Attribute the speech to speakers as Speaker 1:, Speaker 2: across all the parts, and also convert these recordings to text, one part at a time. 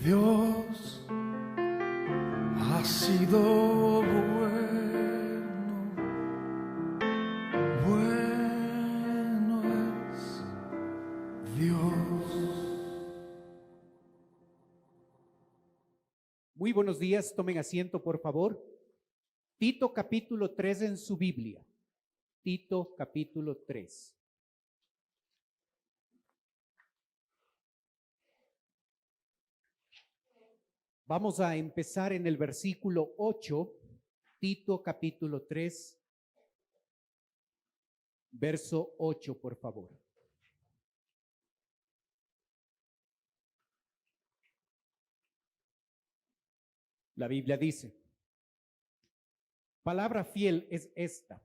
Speaker 1: Dios ha sido bueno, bueno es Dios.
Speaker 2: Muy buenos días, tomen asiento por favor. Tito capítulo 3 en su Biblia. Tito capítulo 3. Vamos a empezar en el versículo 8, Tito capítulo 3, verso 8, por favor. La Biblia dice: palabra fiel es esta,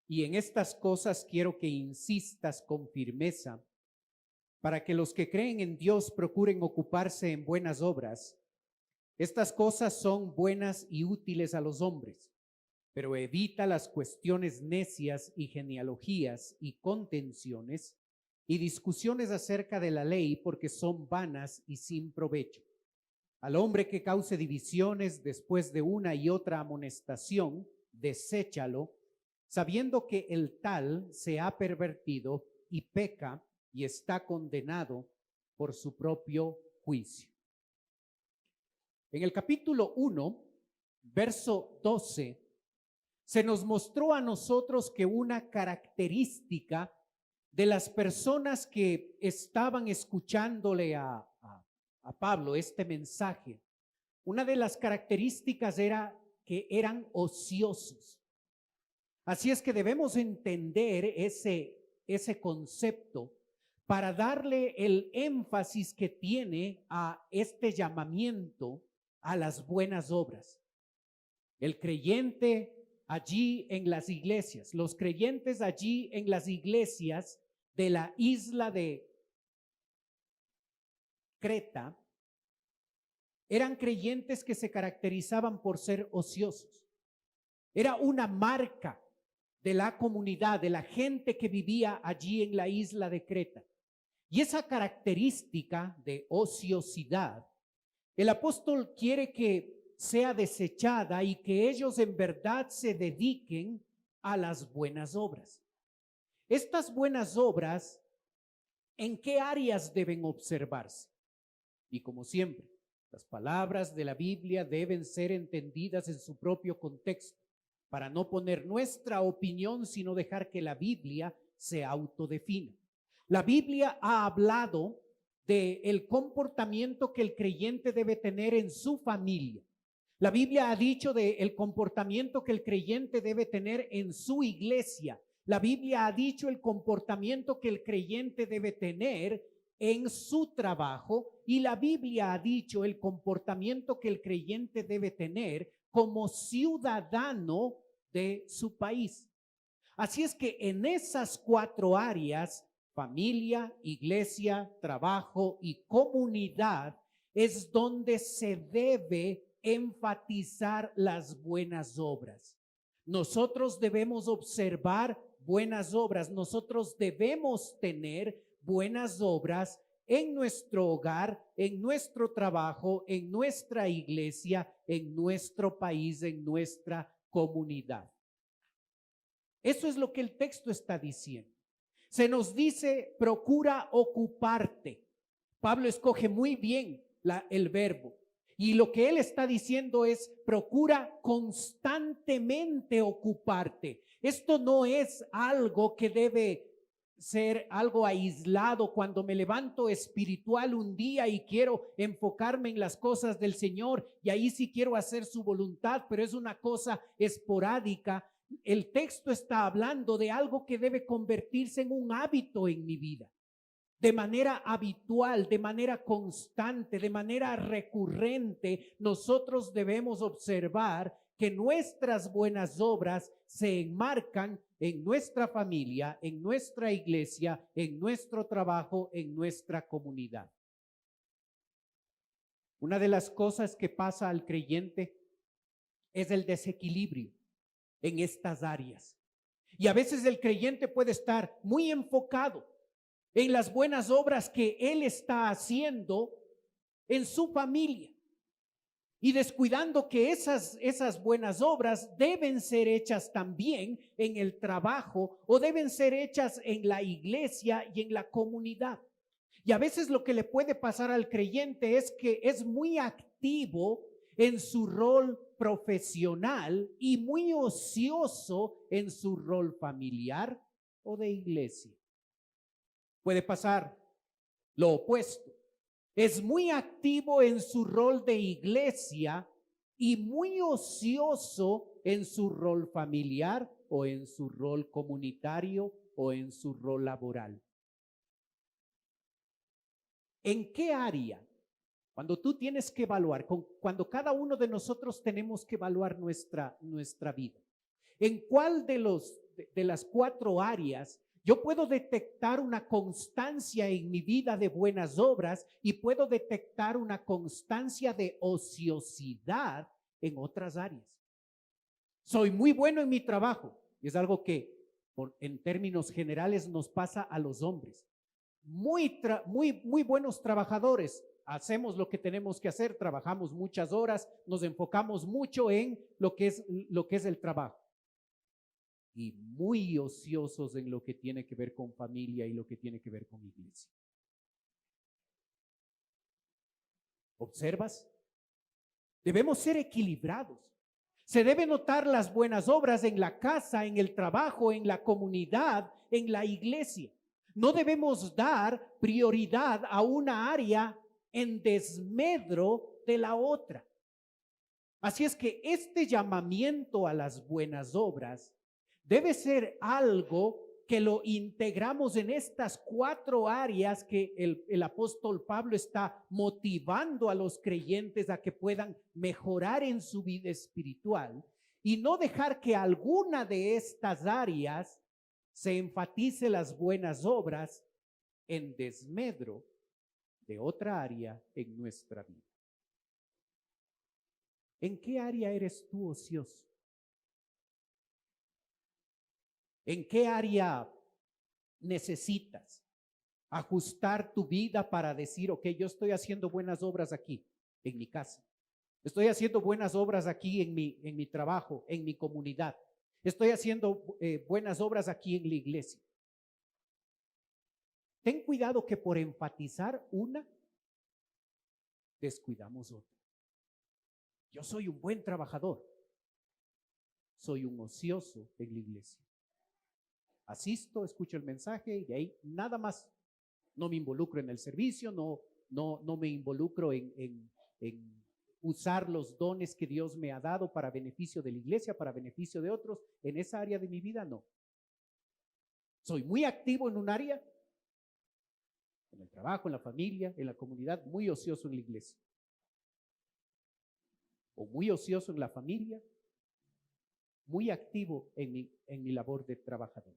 Speaker 2: y en estas cosas quiero que insistas con firmeza, para que los que creen en Dios procuren ocuparse en buenas obras. Estas cosas son buenas y útiles a los hombres, pero evita las cuestiones necias y genealogías y contenciones y discusiones acerca de la ley, porque son vanas y sin provecho. Al hombre que cause divisiones después de una y otra amonestación, deséchalo, sabiendo que el tal se ha pervertido y peca y está condenado por su propio juicio. En el capítulo 1, verso 12, se nos mostró a nosotros que una característica de las personas que estaban escuchándole a Pablo este mensaje, una de las características era que eran ociosos. Así es que debemos entender ese concepto para darle el énfasis que tiene a este llamamiento a las buenas obras. El creyente allí en las iglesias, los creyentes allí en las iglesias de la isla de Creta, eran creyentes que se caracterizaban por ser ociosos. Era una marca de la comunidad, de la gente que vivía allí en la isla de Creta. Y esa característica de ociosidad, el apóstol quiere que sea desechada y que ellos en verdad se dediquen a las buenas obras. Estas buenas obras, ¿en qué áreas deben observarse? Y como siempre, las palabras de la Biblia deben ser entendidas en su propio contexto, para no poner nuestra opinión, sino dejar que la Biblia se autodefina. La Biblia ha hablado del comportamiento que el creyente debe tener en su familia. La Biblia ha dicho del comportamiento que el creyente debe tener en su iglesia. La Biblia ha dicho el comportamiento que el creyente debe tener en su trabajo, y la Biblia ha dicho el comportamiento que el creyente debe tener como ciudadano de su país. Así es que en esas 4 áreas, familia, iglesia, trabajo y comunidad, es donde se debe enfatizar las buenas obras. Nosotros debemos observar buenas obras, nosotros debemos tener buenas obras en nuestro hogar, en nuestro trabajo, en nuestra iglesia, en nuestro país, en nuestra comunidad. Eso es lo que el texto está diciendo. Se nos dice, procura ocuparte. Pablo escoge muy bien el verbo. Y lo que él está diciendo es, procura constantemente ocuparte. Esto no es algo que debe ser algo aislado. Cuando me levanto espiritual un día y quiero enfocarme en las cosas del Señor, y ahí sí quiero hacer su voluntad, pero es una cosa esporádica. El texto está hablando de algo que debe convertirse en un hábito en mi vida, de manera habitual, de manera constante, de manera recurrente. Nosotros debemos observar que nuestras buenas obras se enmarcan en nuestra familia, en nuestra iglesia, en nuestro trabajo, en nuestra comunidad. Una de las cosas que pasa al creyente es el desequilibrio en estas áreas. Y a veces el creyente puede estar muy enfocado en las buenas obras que él está haciendo, en su familia. Y descuidando que esas buenas obras deben ser hechas también en el trabajo o deben ser hechas en la iglesia y en la comunidad. Y a veces lo que le puede pasar al creyente es que es muy activo en su rol profesional y muy ocioso en su rol familiar o de iglesia. Puede pasar lo opuesto. Es muy activo en su rol de iglesia y muy ocioso en su rol familiar o en su rol comunitario o en su rol laboral. ¿En qué área? Cuando tú tienes que evaluar, cuando cada uno de nosotros tenemos que evaluar nuestra vida, ¿en cuál de las 4 áreas yo puedo detectar una constancia en mi vida de buenas obras y puedo detectar una constancia de ociosidad en otras áreas? Soy muy bueno en mi trabajo, y es algo que en términos generales nos pasa a los hombres. Muy buenos trabajadores, hacemos lo que tenemos que hacer, trabajamos muchas horas, nos enfocamos mucho en lo que es el trabajo. Y muy ociosos en lo que tiene que ver con familia y lo que tiene que ver con iglesia. ¿Observas? Debemos ser equilibrados. Se deben notar las buenas obras en la casa, en el trabajo, en la comunidad, en la iglesia. No debemos dar prioridad a una área en desmedro de la otra. Así es que este llamamiento a las buenas obras debe ser algo que lo integramos en estas 4 áreas que el apóstol Pablo está motivando a los creyentes a que puedan mejorar en su vida espiritual y no dejar que alguna de estas áreas se enfatice las buenas obras en desmedro de otra área en nuestra vida. ¿En qué área eres tú ocioso? ¿En qué área necesitas ajustar tu vida para decir, ok, yo estoy haciendo buenas obras aquí, en mi casa? Estoy haciendo buenas obras aquí en mi trabajo, en mi comunidad. Estoy haciendo buenas obras aquí en la iglesia. Ten cuidado que por enfatizar una, descuidamos otra. Yo soy un buen trabajador. Soy un ocioso en la iglesia. Asisto, escucho el mensaje y de ahí nada más. No me involucro en el servicio, no me involucro en usar los dones que Dios me ha dado para beneficio de la iglesia, para beneficio de otros. En esa área de mi vida, no. Soy muy activo en un área, en el trabajo, en la familia, en la comunidad, muy ocioso en la iglesia. O muy ocioso en la familia, muy activo en mi labor de trabajador.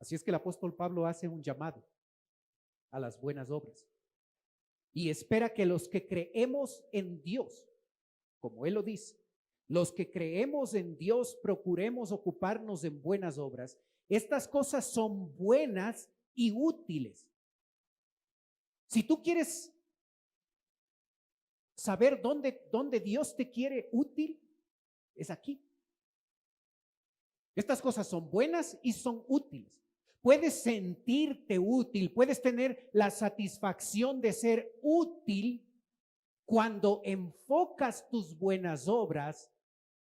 Speaker 2: Así es que el apóstol Pablo hace un llamado a las buenas obras y espera que los que creemos en Dios, como él lo dice, los que creemos en Dios procuremos ocuparnos en buenas obras. Estas cosas son buenas y útiles. Si tú quieres saber dónde Dios te quiere útil, es aquí. Estas cosas son buenas y son útiles. Puedes sentirte útil, puedes tener la satisfacción de ser útil cuando enfocas tus buenas obras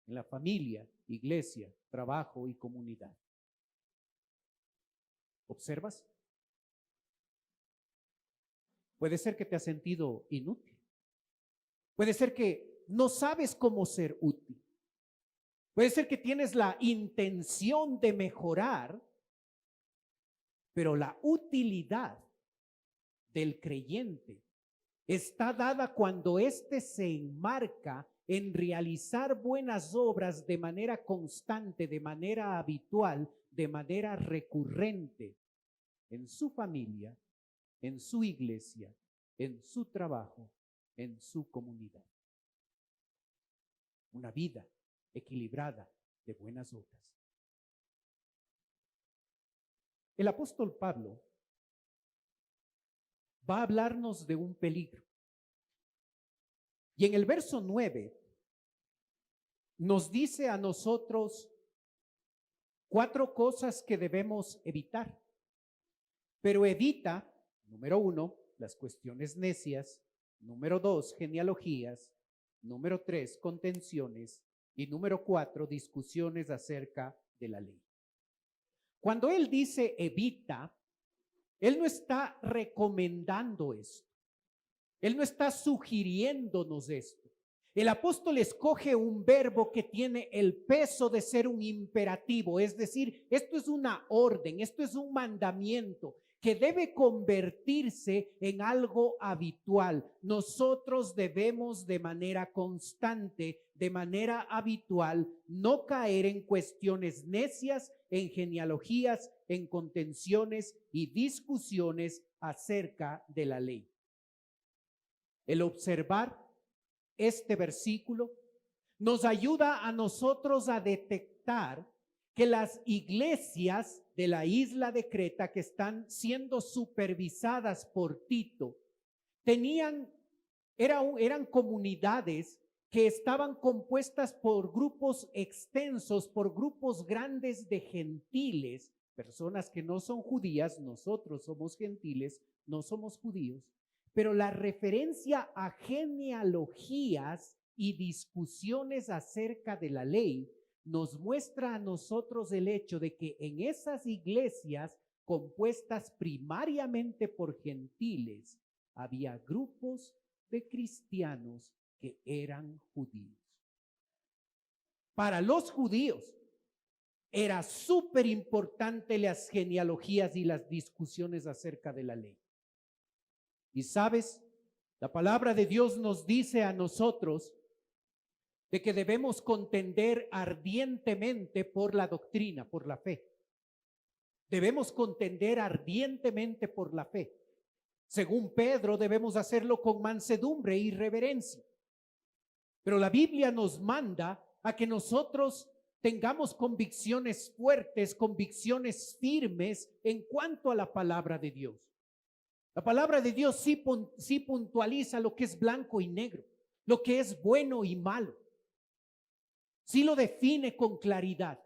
Speaker 2: en la familia, iglesia, trabajo y comunidad. ¿Observas? Puede ser que te has sentido inútil. Puede ser que no sabes cómo ser útil. Puede ser que tienes la intención de mejorar, pero la utilidad del creyente está dada cuando éste se enmarca en realizar buenas obras de manera constante, de manera habitual, de manera recurrente, en su familia, en su iglesia, en su trabajo, en su comunidad. Una vida equilibrada de buenas obras. El apóstol Pablo va a hablarnos de un peligro. Y en el verso 9 nos dice a nosotros 4 cosas que debemos evitar. Pero evita, número 1, las cuestiones necias, número 2, genealogías, número 3, contenciones y número 4, discusiones acerca de la ley. Cuando él dice evita, él no está recomendando esto. Él no está sugiriéndonos esto. El apóstol escoge un verbo que tiene el peso de ser un imperativo, es decir, esto es una orden, esto es un mandamiento que debe convertirse en algo habitual. Nosotros debemos de manera constante, de manera habitual, no caer en cuestiones necias, en genealogías, en contenciones y discusiones acerca de la ley. El observar este versículo nos ayuda a nosotros a detectar que las iglesias de la isla de Creta que están siendo supervisadas por Tito eran comunidades que estaban compuestas por grupos extensos, por grupos grandes de gentiles, personas que no son judías. Nosotros somos gentiles, no somos judíos. Pero la referencia a genealogías y discusiones acerca de la ley nos muestra a nosotros el hecho de que en esas iglesias compuestas primariamente por gentiles, había grupos de cristianos que eran judíos. Para los judíos era súper importante las genealogías y las discusiones acerca de la ley. Y sabes, la palabra de Dios nos dice a nosotros de que debemos contender ardientemente por la doctrina, por la fe. Debemos contender ardientemente por la fe. Según Pedro, debemos hacerlo con mansedumbre y reverencia. Pero la Biblia nos manda a que nosotros tengamos convicciones fuertes, convicciones firmes en cuanto a la palabra de Dios. La palabra de Dios sí puntualiza lo que es blanco y negro, lo que es bueno y malo. Sí lo define con claridad.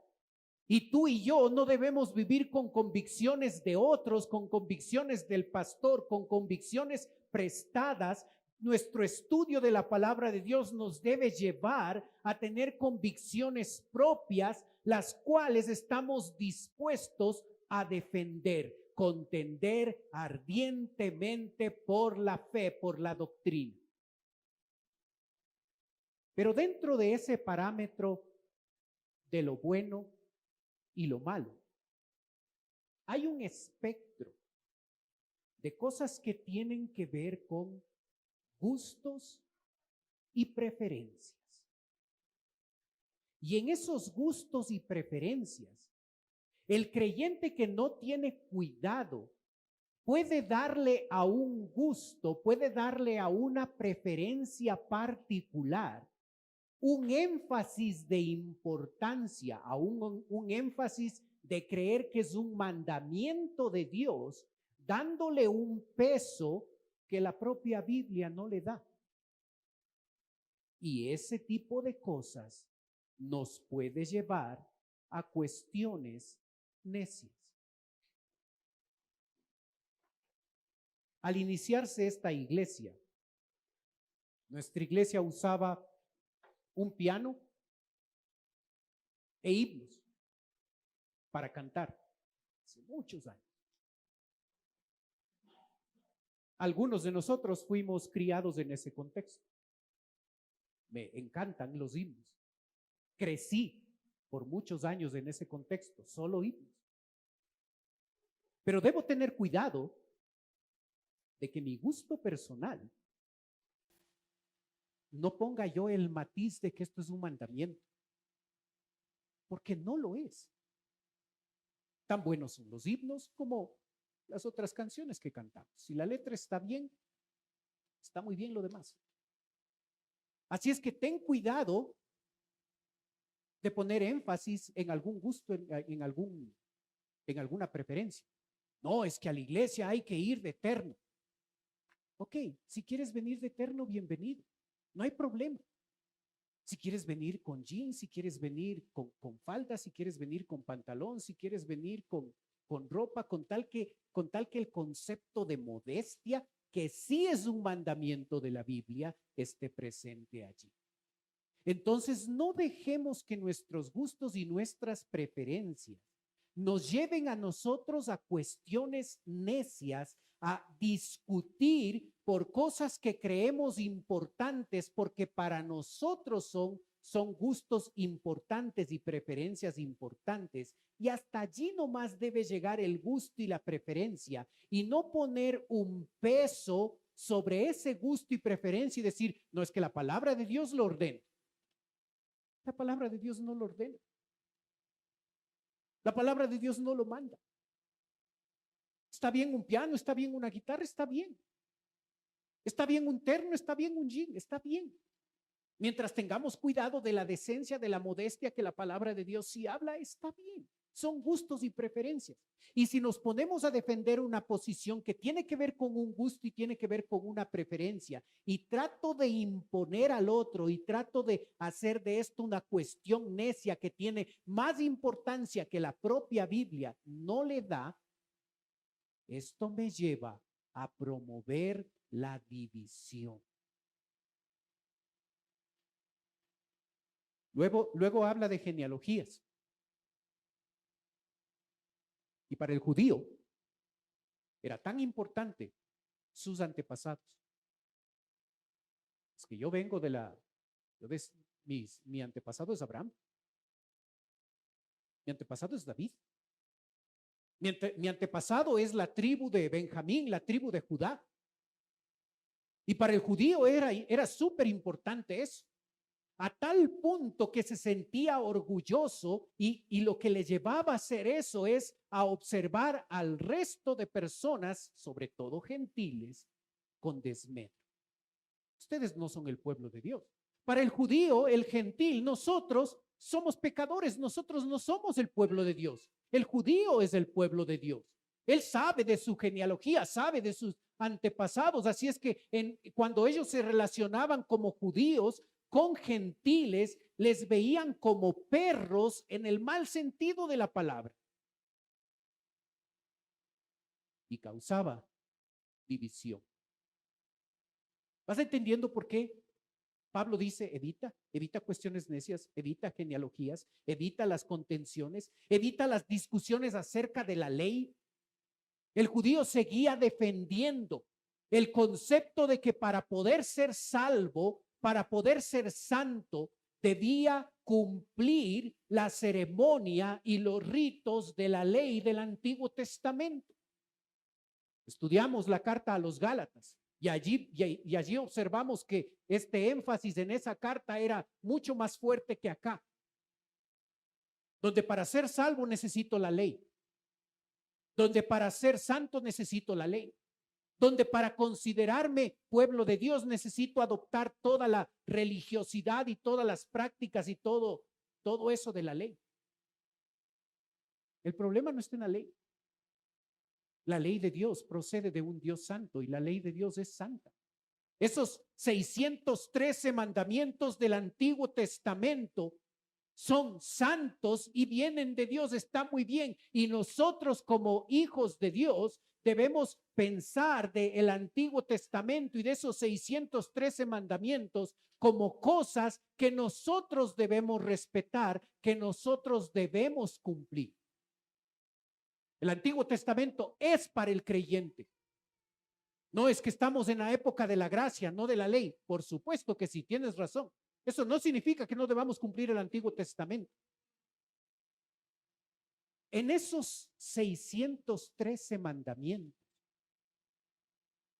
Speaker 2: Y tú y yo no debemos vivir con convicciones de otros, con convicciones del pastor, con convicciones prestadas. Nuestro estudio de la palabra de Dios nos debe llevar a tener convicciones propias, las cuales estamos dispuestos a defender, contender ardientemente por la fe, por la doctrina. Pero dentro de ese parámetro de lo bueno y lo malo, hay un espectro de cosas que tienen que ver con gustos y preferencias. Y en esos gustos y preferencias, el creyente que no tiene cuidado puede darle a un gusto, puede darle a una preferencia particular un énfasis de importancia, a un énfasis de creer que es un mandamiento de Dios, dándole un peso que la propia Biblia no le da. Y ese tipo de cosas nos puede llevar a cuestiones necias. Al iniciarse esta iglesia, nuestra iglesia usaba un piano e himnos para cantar hace muchos años. Algunos de nosotros fuimos criados en ese contexto. Me encantan los himnos. Crecí por muchos años en ese contexto, solo himnos. Pero debo tener cuidado de que mi gusto personal no ponga yo el matiz de que esto es un mandamiento, porque no lo es. Tan buenos son los himnos como las otras canciones que cantamos. Si la letra está bien, está muy bien lo demás. Así es que ten cuidado de poner énfasis en algún gusto, en alguna preferencia. No, es que a la iglesia hay que ir de eterno. Ok, si quieres venir de terno, bienvenido. No hay problema. Si quieres venir con jeans, si quieres venir con falda, si quieres venir con pantalón, si quieres venir con ropa, con tal que el concepto de modestia, que sí es un mandamiento de la Biblia, esté presente allí. Entonces, no dejemos que nuestros gustos y nuestras preferencias nos lleven a nosotros a cuestiones necias, a discutir por cosas que creemos importantes, porque para nosotros son gustos importantes y preferencias importantes. Y hasta allí nomás debe llegar el gusto y la preferencia, y no poner un peso sobre ese gusto y preferencia y decir, no, es que la palabra de Dios lo ordena. La palabra de Dios no lo ordena. La palabra de Dios no lo manda. Está bien un piano, está bien una guitarra, está bien. Está bien un terno, está bien un jean, está bien. Mientras tengamos cuidado de la decencia, de la modestia que la palabra de Dios sí habla, está bien. Son gustos y preferencias. Y si nos ponemos a defender una posición que tiene que ver con un gusto y tiene que ver con una preferencia, y trato de imponer al otro y trato de hacer de esto una cuestión necia que tiene más importancia que la propia Biblia no le da, esto me lleva a promover la división. Luego habla de genealogías. Y para el judío era tan importante sus antepasados. Es que yo vengo mi antepasado es Abraham. Mi antepasado es David. Mi antepasado es la tribu de Benjamín, la tribu de Judá. Y para el judío era súper importante eso. A tal punto que se sentía orgulloso y lo que le llevaba a hacer eso es a observar al resto de personas, sobre todo gentiles, con desmedro. Ustedes no son el pueblo de Dios. Para el judío, el gentil, nosotros somos pecadores, nosotros no somos el pueblo de Dios. El judío es el pueblo de Dios. Él sabe de su genealogía, sabe de sus antepasados, así es que cuando ellos se relacionaban como judíos, con gentiles, les veían como perros en el mal sentido de la palabra. Y causaba división. ¿Vas entendiendo por qué Pablo dice, evita cuestiones necias, evita genealogías, evita las contenciones, evita las discusiones acerca de la ley? El judío seguía defendiendo el concepto de que para poder ser salvo, para poder ser santo, debía cumplir la ceremonia y los ritos de la ley del Antiguo Testamento. Estudiamos la carta a los Gálatas y allí observamos que este énfasis en esa carta era mucho más fuerte que acá, donde para ser salvo necesito la ley, donde para ser santo necesito la ley, donde para considerarme pueblo de Dios necesito adoptar toda la religiosidad y todas las prácticas y todo eso de la ley. El problema no está en la ley. La ley de Dios procede de un Dios santo y la ley de Dios es santa. Esos 613 mandamientos del Antiguo Testamento son santos y vienen de Dios, está muy bien. Y nosotros como hijos de Dios debemos pensar del Antiguo Testamento y de esos 613 mandamientos como cosas que nosotros debemos respetar, que nosotros debemos cumplir. El Antiguo Testamento es para el creyente. No es que estamos en la época de la gracia, no de la ley. Por supuesto que sí, tienes razón. Eso no significa que no debamos cumplir el Antiguo Testamento. En esos 613 mandamientos,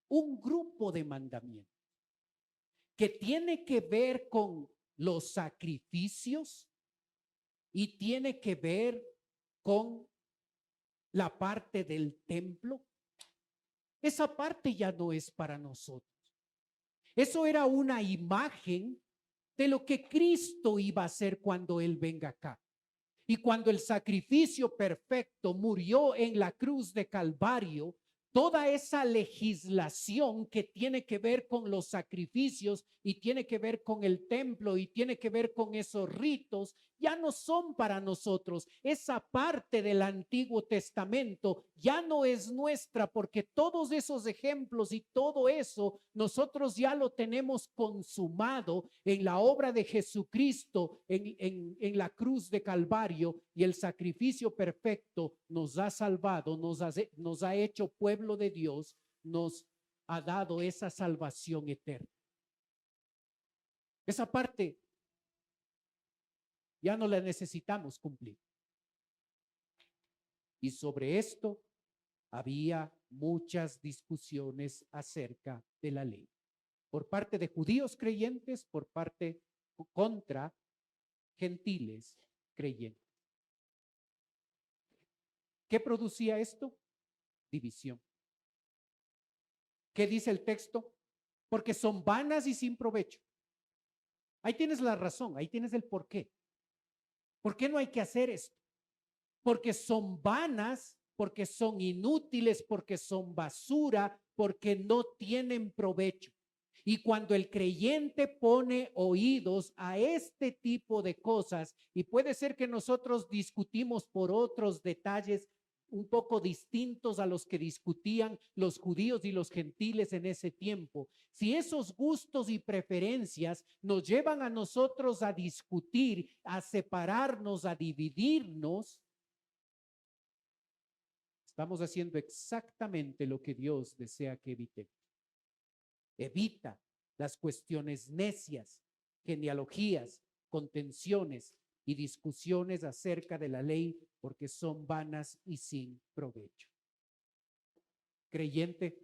Speaker 2: un grupo de mandamientos que tiene que ver con los sacrificios y tiene que ver con la parte del templo, esa parte ya no es para nosotros. Eso era una imagen de lo que Cristo iba a hacer cuando Él venga acá. Y cuando el sacrificio perfecto murió en la cruz de Calvario, toda esa legislación que tiene que ver con los sacrificios y tiene que ver con el templo y tiene que ver con esos ritos, ya no son para nosotros. Esa parte del Antiguo Testamento ya no es nuestra, porque todos esos ejemplos y todo eso nosotros ya lo tenemos consumado en la obra de Jesucristo en la cruz de Calvario, y el sacrificio perfecto nos ha salvado, nos ha hecho pueblo de Dios, nos ha dado esa salvación eterna. Esa parte ya no la necesitamos cumplir. Y sobre esto había muchas discusiones acerca de la ley, por parte de judíos creyentes, por parte contra gentiles creyentes. ¿Qué producía esto? División. ¿Qué dice el texto? Porque son vanas y sin provecho. Ahí tienes la razón, ahí tienes el por qué. ¿Por qué no hay que hacer esto? Porque son vanas, porque son inútiles, porque son basura, porque no tienen provecho. Y cuando el creyente pone oídos a este tipo de cosas, y puede ser que nosotros discutimos por otros detalles un poco distintos a los que discutían los judíos y los gentiles en ese tiempo, si esos gustos y preferencias nos llevan a nosotros a discutir, a separarnos, a dividirnos, estamos haciendo exactamente lo que Dios desea que evitemos. Evita las cuestiones necias, genealogías, contenciones y discusiones acerca de la ley, porque son vanas y sin provecho. Creyente,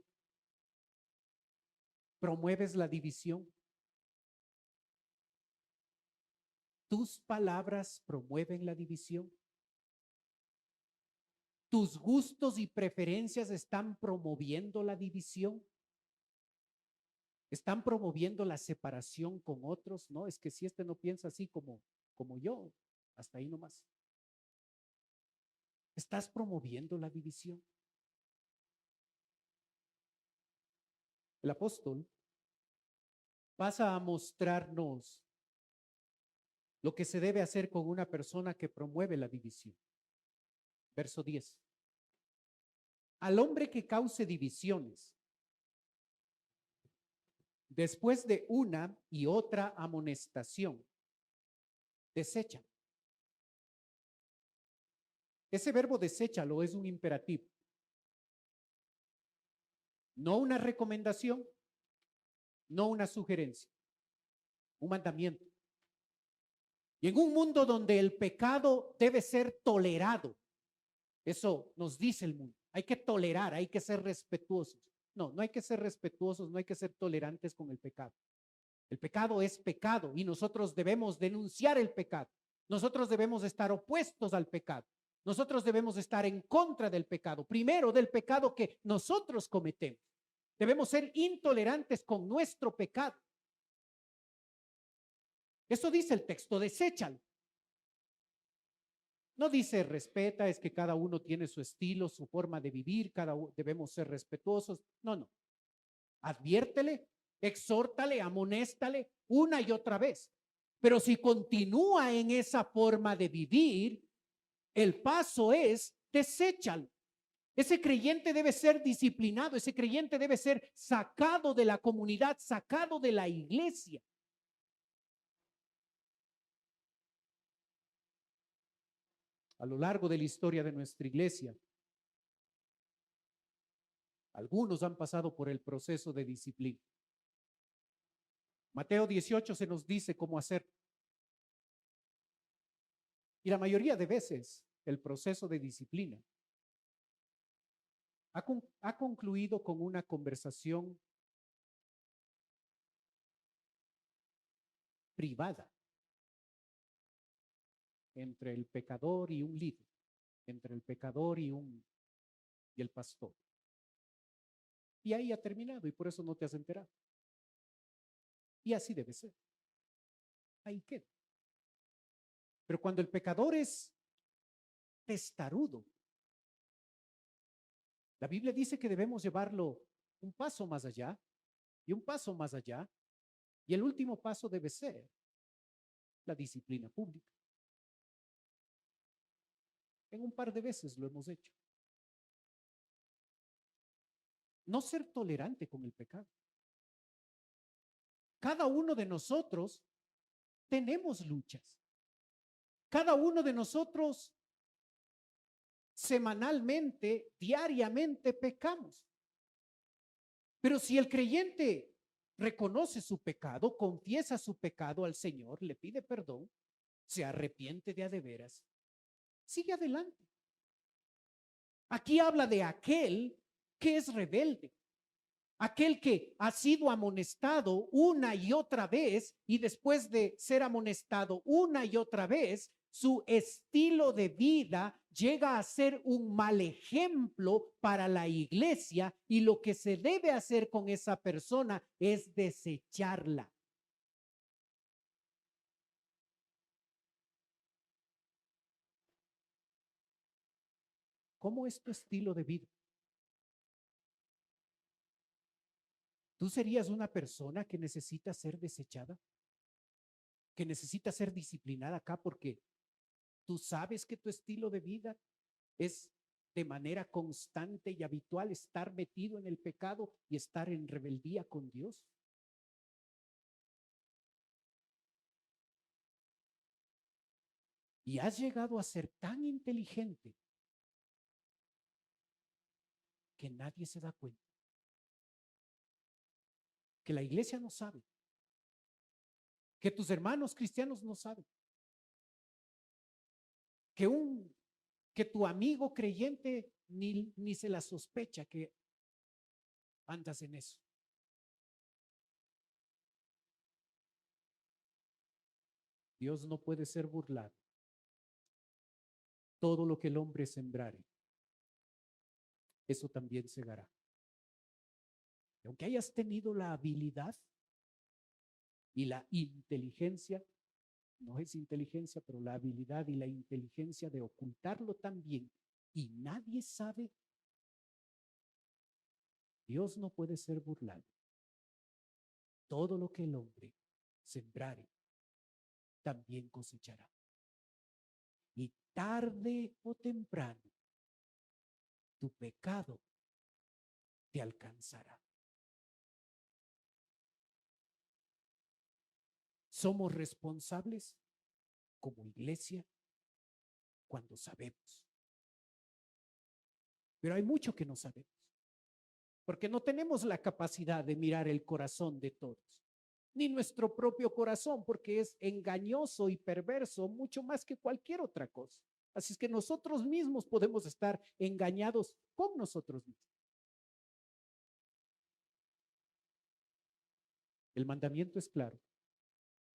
Speaker 2: ¿promueves la división? ¿Tus palabras promueven la división? ¿Tus gustos y preferencias están promoviendo la división? ¿Están promoviendo la separación con otros? No, es que si este no piensa así como yo, hasta ahí nomás. ¿Estás promoviendo la división? El apóstol pasa a mostrarnos lo que se debe hacer con una persona que promueve la división. Verso 10. Al hombre que cause divisiones, después de una y otra amonestación, desecha. Ese verbo deséchalo es un imperativo, no una recomendación, no una sugerencia, un mandamiento. Y en un mundo donde el pecado debe ser tolerado, eso nos dice el mundo, hay que tolerar, hay que ser respetuosos. No, no hay que ser respetuosos, no hay que ser tolerantes con el pecado. El pecado es pecado y nosotros debemos denunciar el pecado. Nosotros debemos estar opuestos al pecado. Nosotros debemos estar en contra del pecado, primero del pecado que nosotros cometemos. Debemos ser intolerantes con nuestro pecado. Eso dice el texto, deséchalo. No dice respeta, es que cada uno tiene su estilo, su forma de vivir, debemos ser respetuosos. No, no. Adviértele, exhórtale, amonéstale una y otra vez. Pero si continúa en esa forma de vivir, el paso es deséchalo. Ese creyente debe ser disciplinado, ese creyente debe ser sacado de la comunidad, sacado de la iglesia. A lo largo de la historia de nuestra iglesia, algunos han pasado por el proceso de disciplina. Mateo 18 se nos dice cómo hacer. Y la mayoría de veces el proceso de disciplina ha concluido con una conversación privada entre el pecador y un líder, entre el pecador y el pastor. Y ahí ha terminado y por eso no te has enterado. Y así debe ser. Ahí queda. Pero cuando el pecador es testarudo, La Biblia dice que debemos llevarlo un paso más allá y un paso más allá. Y el último paso debe ser la disciplina pública. En un par de veces lo hemos hecho. No ser tolerante con el pecado. Cada uno de nosotros tenemos luchas. Cada uno de nosotros semanalmente, diariamente pecamos. Pero si el creyente reconoce su pecado, confiesa su pecado al Señor, le pide perdón, se arrepiente de a de veras, sigue adelante. Aquí habla de aquel que es rebelde, aquel que ha sido amonestado una y otra vez y después de ser amonestado una y otra vez, su estilo de vida llega a ser un mal ejemplo para la iglesia y lo que se debe hacer con esa persona es desecharla. ¿Cómo es tu estilo de vida? ¿Tú serías una persona que necesita ser desechada? ¿Que necesita ser disciplinada acá porque tú sabes que tu estilo de vida es de manera constante y habitual estar metido en el pecado y estar en rebeldía con Dios? Y has llegado a ser tan inteligente que nadie se da cuenta, que la iglesia no sabe, que tus hermanos cristianos no saben, que tu amigo creyente ni se la sospecha que andas en eso. Dios no puede ser burlado. Todo lo que el hombre sembrare, eso también segará. Y aunque hayas tenido la habilidad y la inteligencia, no es inteligencia, pero la habilidad y la inteligencia de ocultarlo también, y nadie sabe, Dios no puede ser burlado. Todo lo que el hombre sembrare, también cosechará. Y tarde o temprano, tu pecado te alcanzará. Somos responsables como iglesia cuando sabemos. Pero hay mucho que no sabemos, porque no tenemos la capacidad de mirar el corazón de todos, ni nuestro propio corazón, porque es engañoso y perverso mucho más que cualquier otra cosa. Así es que nosotros mismos podemos estar engañados con nosotros mismos. El mandamiento es claro: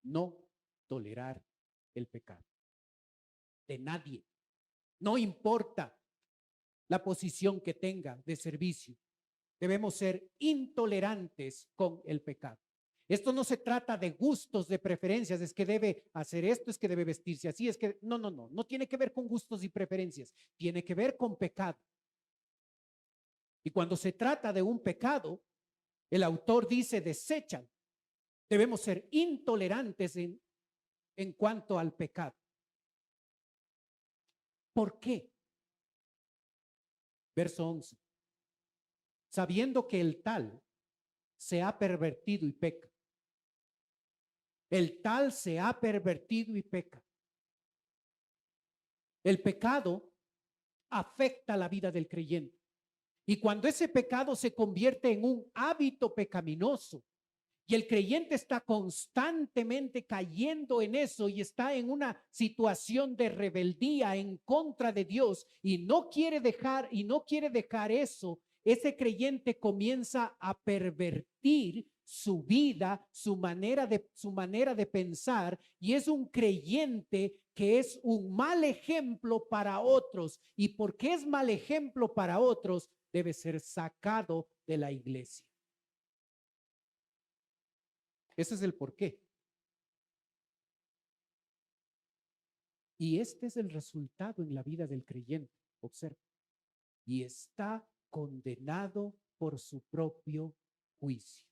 Speaker 2: no tolerar el pecado de nadie, no importa la posición que tenga de servicio. Debemos ser intolerantes con el pecado. Esto no se trata de gustos, de preferencias, es que debe hacer esto, es que debe vestirse así, es que no tiene que ver con gustos y preferencias, tiene que ver con pecado. Y cuando se trata de un pecado, el autor dice desechan. Debemos ser intolerantes en cuanto al pecado. ¿Por qué? Verso 11. Sabiendo que el tal se ha pervertido y peca. El tal se ha pervertido y peca. El pecado afecta la vida del creyente. Y cuando ese pecado se convierte en un hábito pecaminoso y el creyente está constantemente cayendo en eso y está en una situación de rebeldía en contra de Dios y no quiere dejar eso, ese creyente comienza a pervertir su vida, su manera de pensar, y es un creyente que es un mal ejemplo para otros, y porque es mal ejemplo para otros, debe ser sacado de la iglesia. Ese es el porqué. Y este es el resultado en la vida del creyente. Observa. Y está condenado por su propio juicio.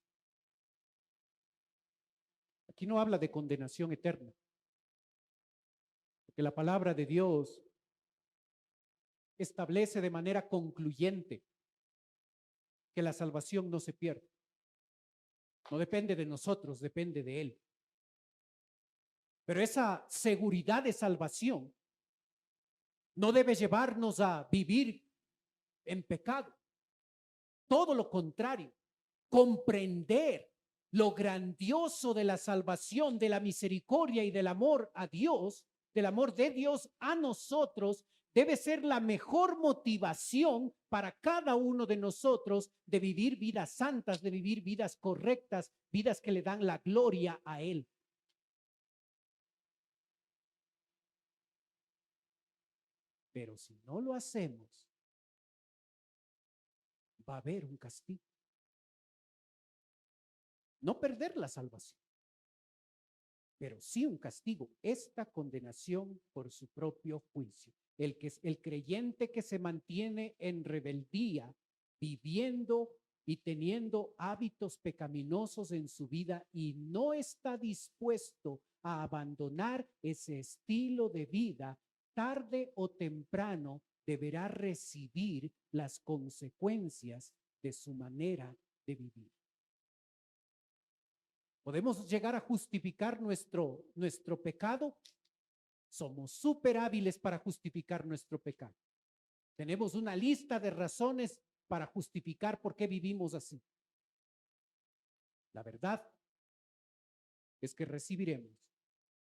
Speaker 2: Aquí no habla de condenación eterna, porque la palabra de Dios establece de manera concluyente que la salvación no se pierde. No depende de nosotros, depende de Él. Pero esa seguridad de salvación no debe llevarnos a vivir en pecado. Todo lo contrario, comprender lo grandioso de la salvación, de la misericordia y del amor a Dios, del amor de Dios a nosotros, debe ser la mejor motivación para cada uno de nosotros de vivir vidas santas, de vivir vidas correctas, vidas que le dan la gloria a Él. Pero si no lo hacemos, va a haber un castigo. No perder la salvación, pero sí un castigo, esta condenación por su propio juicio. El creyente que se mantiene en rebeldía, viviendo y teniendo hábitos pecaminosos en su vida y no está dispuesto a abandonar ese estilo de vida, tarde o temprano deberá recibir las consecuencias de su manera de vivir. ¿Podemos llegar a justificar nuestro pecado? Somos súper hábiles para justificar nuestro pecado. Tenemos una lista de razones para justificar por qué vivimos así. La verdad es que recibiremos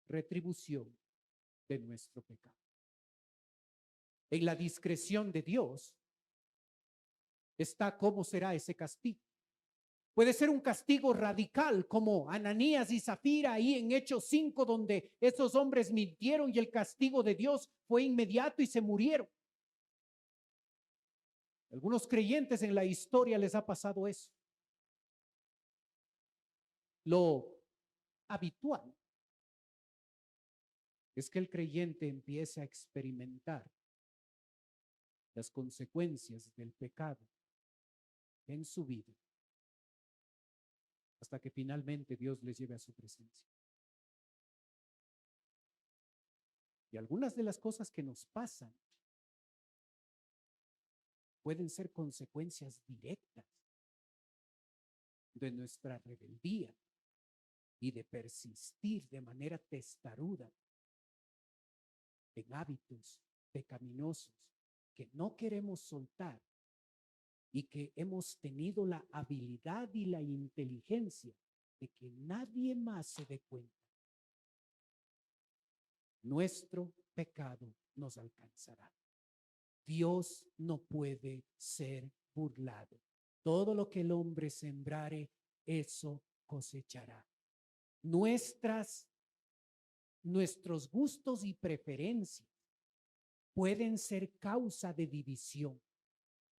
Speaker 2: retribución de nuestro pecado. En la discreción de Dios está cómo será ese castigo. Puede ser un castigo radical como Ananías y Zafira ahí en Hechos 5, donde esos hombres mintieron y el castigo de Dios fue inmediato y se murieron. Algunos creyentes en la historia les ha pasado eso. Lo habitual es que el creyente empiece a experimentar las consecuencias del pecado en su vida, hasta que finalmente Dios les lleve a su presencia. Y algunas de las cosas que nos pasan pueden ser consecuencias directas de nuestra rebeldía y de persistir de manera testaruda en hábitos pecaminosos que no queremos soltar y que hemos tenido la habilidad y la inteligencia de que nadie más se dé cuenta. Nuestro pecado nos alcanzará. Dios no puede ser burlado. Todo lo que el hombre sembrare, eso cosechará. Nuestros gustos y preferencias pueden ser causa de división.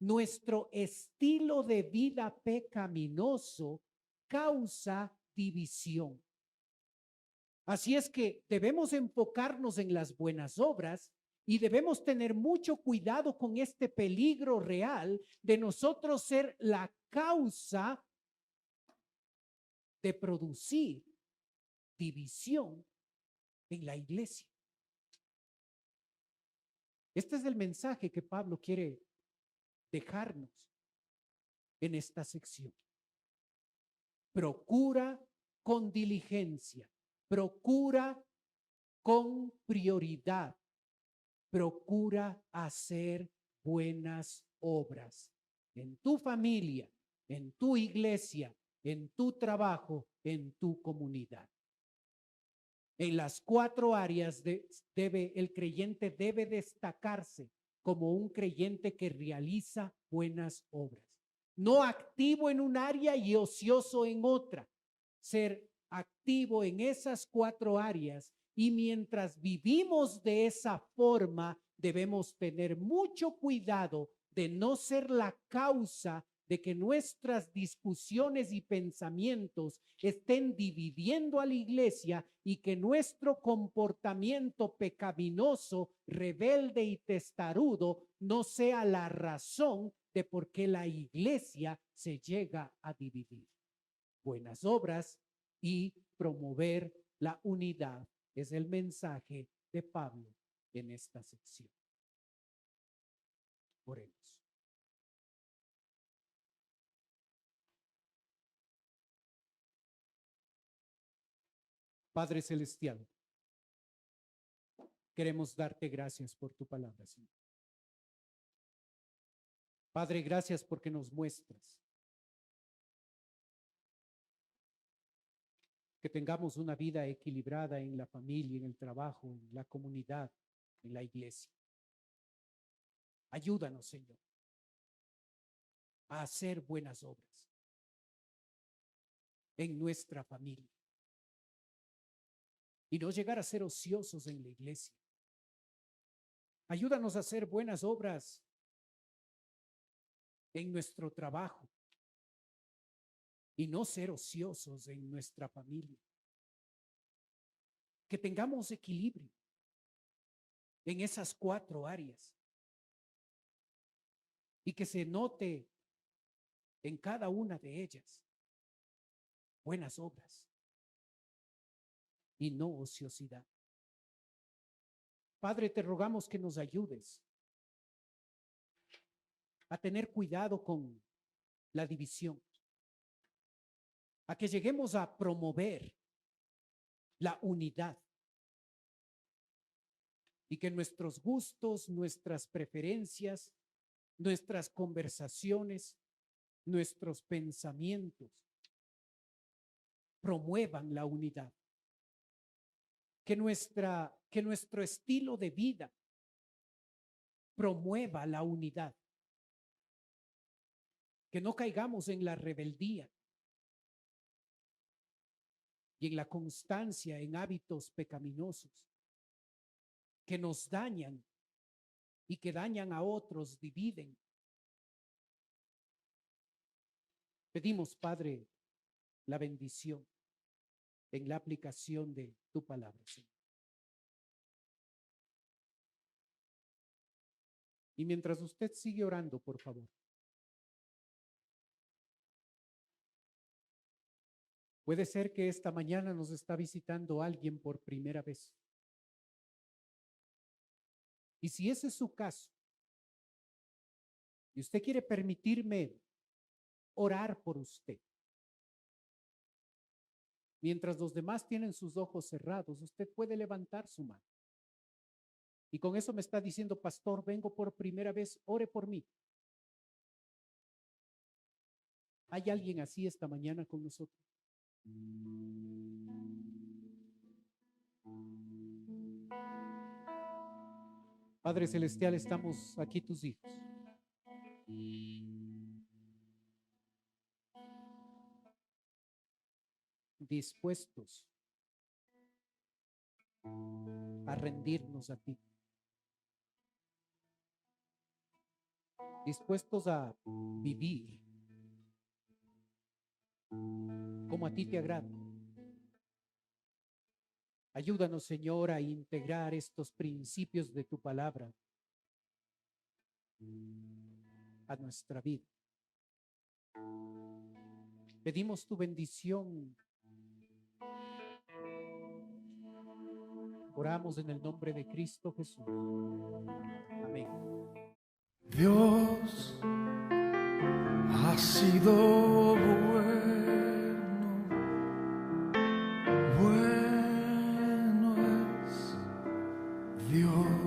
Speaker 2: Nuestro estilo de vida pecaminoso causa división. Así es que debemos enfocarnos en las buenas obras y debemos tener mucho cuidado con este peligro real de nosotros ser la causa de producir división en la iglesia. Este es el mensaje que Pablo quiere dejarnos en esta sección. Procura con diligencia, procura con prioridad, procura hacer buenas obras en tu familia, en tu iglesia, en tu trabajo, en tu comunidad. En las 4 áreas el creyente debe destacarse como un creyente que realiza buenas obras. No activo en un área y ocioso en otra. Ser activo en esas 4 áreas y mientras vivimos de esa forma debemos tener mucho cuidado de no ser la causa de que nuestras discusiones y pensamientos estén dividiendo a la iglesia y que nuestro comportamiento pecaminoso, rebelde y testarudo no sea la razón de por qué la iglesia se llega a dividir. Buenas obras y promover la unidad es el mensaje de Pablo en esta sección. Oremos. Padre Celestial, queremos darte gracias por tu palabra, Señor. Padre, gracias porque nos muestras que tengamos una vida equilibrada en la familia, en el trabajo, en la comunidad, en la iglesia. Ayúdanos, Señor, a hacer buenas obras en nuestra familia y no llegar a ser ociosos en la iglesia. Ayúdanos a hacer buenas obras en nuestro trabajo y no ser ociosos en nuestra familia. Que tengamos equilibrio en esas 4 áreas y que se note en cada una de ellas buenas obras y no ociosidad. Padre, te rogamos que nos ayudes a tener cuidado con la división, a que lleguemos a promover la unidad y que nuestros gustos, nuestras preferencias, nuestras conversaciones, nuestros pensamientos promuevan la unidad. Que nuestro estilo de vida promueva la unidad. Que no caigamos en la rebeldía y en la constancia en hábitos pecaminosos que nos dañan y que dañan a otros, dividen. Pedimos, Padre, la bendición en la aplicación de tu palabra, Señor. Y mientras usted sigue orando, por favor, puede ser que esta mañana nos está visitando alguien por primera vez. Y si ese es su caso, y usted quiere permitirme orar por usted, mientras los demás tienen sus ojos cerrados, usted puede levantar su mano. Y con eso me está diciendo, pastor, vengo por primera vez, ore por mí. ¿Hay alguien así esta mañana con nosotros? Padre Celestial, estamos aquí tus hijos. Dispuestos a rendirnos a ti. Dispuestos a vivir como a ti te agrada. Ayúdanos, Señor, a integrar estos principios de tu palabra a nuestra vida. Pedimos tu bendición. Oramos en el nombre de Cristo Jesús. Amén.
Speaker 1: Dios ha sido bueno, bueno es Dios.